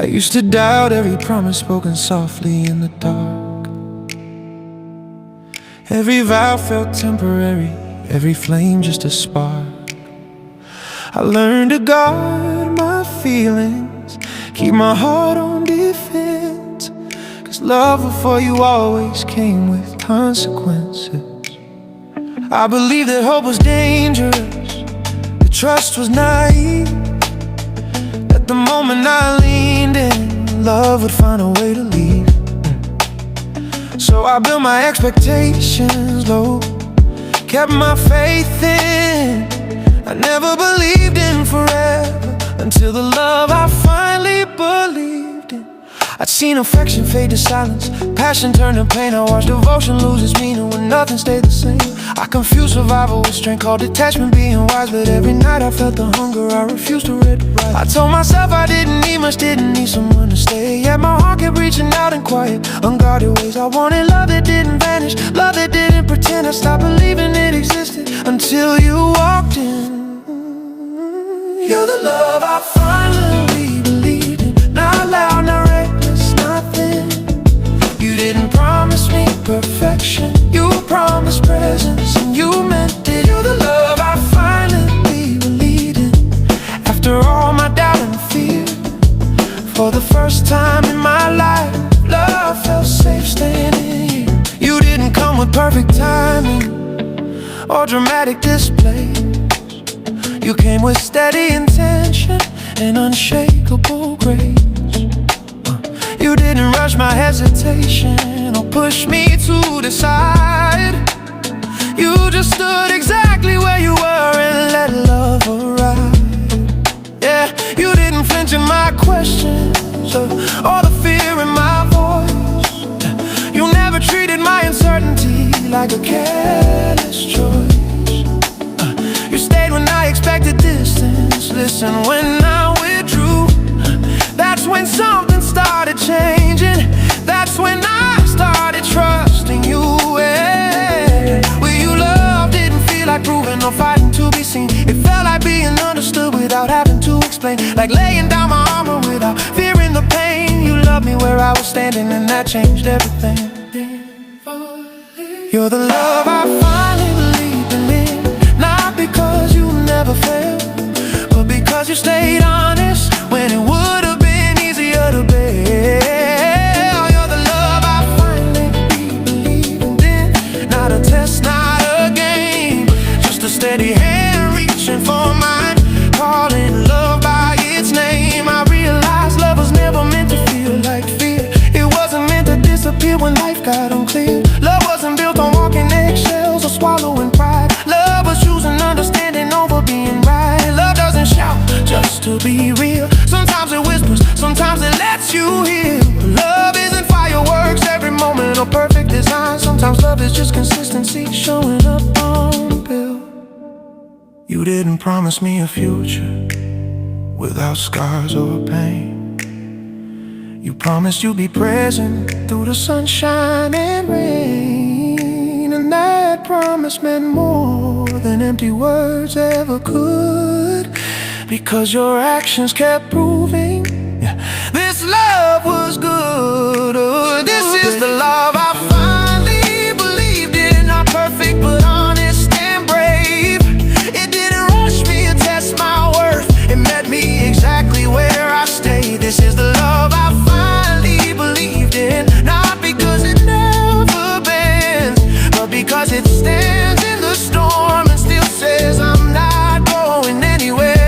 I used to doubt every promise spoken softly in the dark. Every vow felt temporary, every flame just a spark. I learned to guard my feelings, keep my heart on defense, 'cause love before you always came with consequences. I believed that hope was dangerous, that trust was naive, that the moment I leaned in, love would find a way to leave. So I built my expectations low, kept my faith in. I never believed in forever, until the love I finally believed in. I'd seen affection fade to silence, passion turn to pain. I watched devotion lose its meaning when nothing stayed the same. I confused survival with strength, called detachment being wise. But every night I felt the hunger, I refused to read the rise. I told myself I didn't need much, didn't need someone to stay. Yet my heart kept reaching out in quiet, unguarded ways. I wanted love that didn't vanish, love that didn't pretend. I stopped believing it existed until you walked in. You're the love I finally believed in. Not loud, not reckless, nothing. You didn't promise me perfection, you promised presence, and you meant it. You're the love I finally believed in. After all my doubt and fear, for the first time in my life, love felt safe standing here. You didn't come with perfect timing or dramatic display. You came with steady intention and unshakable grace. You didn't rush my hesitation or push me to decide. You just stood exactly where you were and let love arrive. Yeah, you didn't flinch in my questions or the fear in my voice. You never treated my uncertainty like a careless choice. You stayed when I expected distance, listened when I withdrew. That's when something started changing. That's when I started trusting you. Yeah. Where you love didn't feel like proving or fighting to be seen. It felt like being understood without having to explain, like laying down my armor without fearing the pain. You loved me where I was standing, and that changed everything. You're the love I finally believed in, not because you never failed, but because you stayed honest when it would have been easier to bear. You're the love I finally believed in. Not a test, not a game, just a steady hand reaching for mine, calling love by its name. I realized love was never meant to feel like fear. It wasn't meant to disappear when life got unclear. Love wasn't built on walking eggshells or swallowing pride. Love was choosing understanding over being right. Love doesn't shout just to be real. Sometimes it whispers, sometimes it lets you hear. Love isn't fireworks, every moment a perfect design. Sometimes love is just consistency showing up on bill. You didn't promise me a future without scars or pain. You promised you'd be present through the sunshine and rain, and that promise meant more than empty words ever could, because your actions kept proving this love was good. Oh, this is the love I finally believed in. Not perfect, but honest and brave. It didn't rush me or test my worth. It met me exactly where I stayed. This is the love I finally believed in. Not because it never bends, but because it stands in the storm and still says I'm not going anywhere.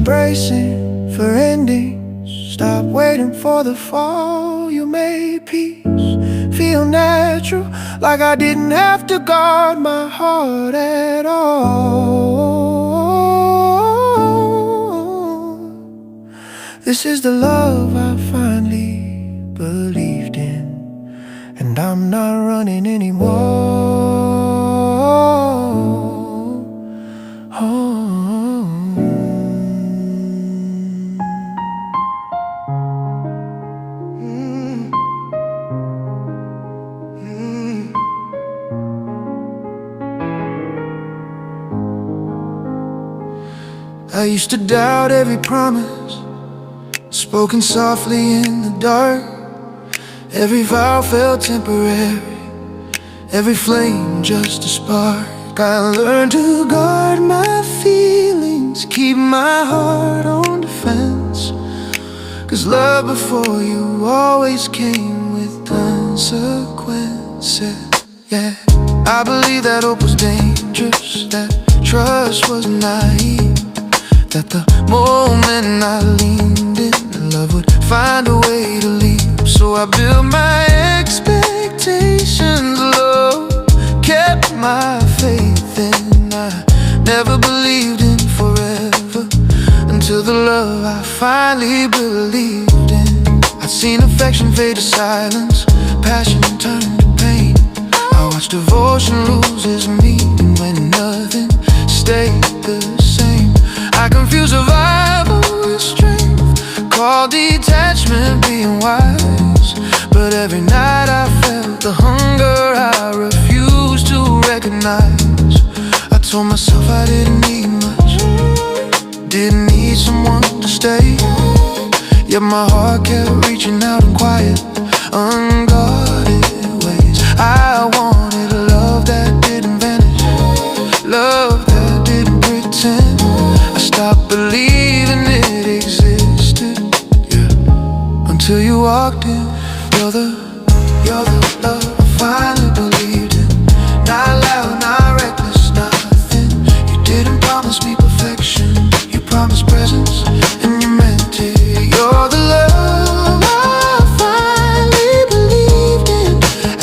Bracing for endings, stop waiting for the fall. You made peace feel natural, like I didn't have to guard my heart at all. This is the love I finally believed in, and I'm not running anymore. I used to doubt every promise spoken softly in the dark. Every vow felt temporary, every flame just a spark. I learned to guard my feelings, keep my heart on defense, 'cause love before you always came with consequences. Yeah, I believe that hope was dangerous, that trust was naive, that the moment I leaned in, love would find a way to leave. So I built my expectations low, kept my faith, and I never believed in forever, until the love I finally believed in. I'd seen affection fade to silence, passion turn to pain. I watched devotion lose its meaning when nothing stayed the same. I confused survival with strength, called detachment being wise, but every night I felt the hunger I refused to recognize. I told myself I didn't need much, didn't need someone to stay, yet my heart kept reaching out in quiet, unguarded ways. I wanted a love that didn't vanish, love that didn't pretend. I stopped believing it existed, yeah, until you walked in. You're the love I finally believed in. Not loud, not reckless, nothing. You didn't promise me perfection, you promised presence, and you meant it. You're the love I finally believed in,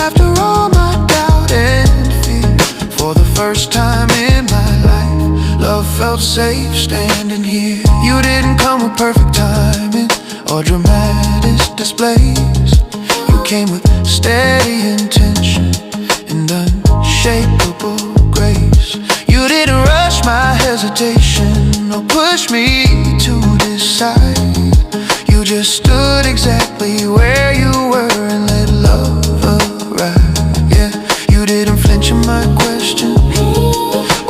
after all my doubt and fear. For the first time in my life, love felt safe standing here. You didn't come with perfect timing or dramatic displays. You came with steady intention and unshakable grace. You didn't rush my hesitation or push me to decide. You just stood exactly where you were and let love arrive. Yeah, you didn't flinch in my question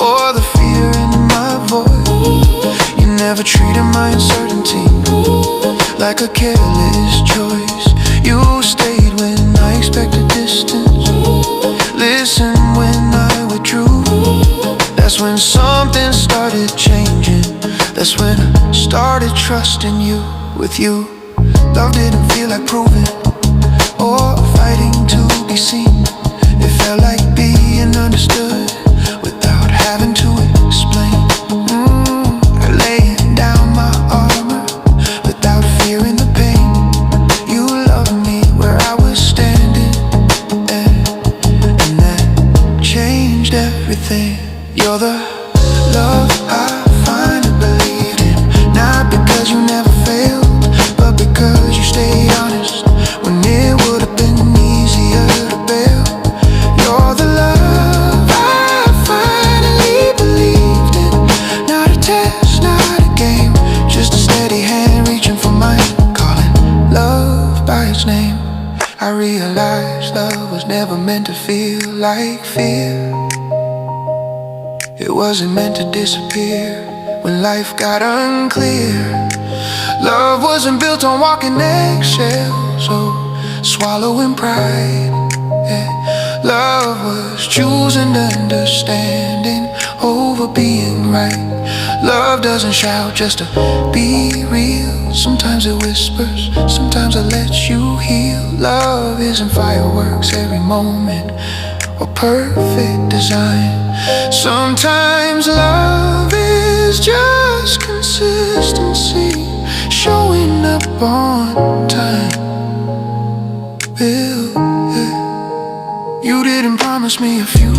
or the fear in my voice. You never treated my uncertainty like a careless choice. You stayed when I expected distance, listened when I withdrew. That's when something started changing, that's when I started trusting you. With you, love didn't feel like proving or fighting to be seen. It felt like being understood without having to explain. Laying down my armor without fearing the pain. You loved me where I was standing, and that changed everything. You're the love I finally believed in, not because you never failed, but because you stayed honest when it would have been easier to bail. You're the love I finally believed in, not a test, not a game, just a steady hand reaching for mine, calling love by its name. I realized love was never meant to feel like fear. It wasn't meant to disappear when life got unclear. Love wasn't built on walking eggshells or swallowing pride. Yeah. Love was choosing understanding over being right. Love doesn't shout just to be real. Sometimes it whispers, sometimes it lets you heal. Love isn't fireworks every moment or perfect design. Sometimes love is just consistency, showing up on time. Bill, yeah. You didn't promise me a future,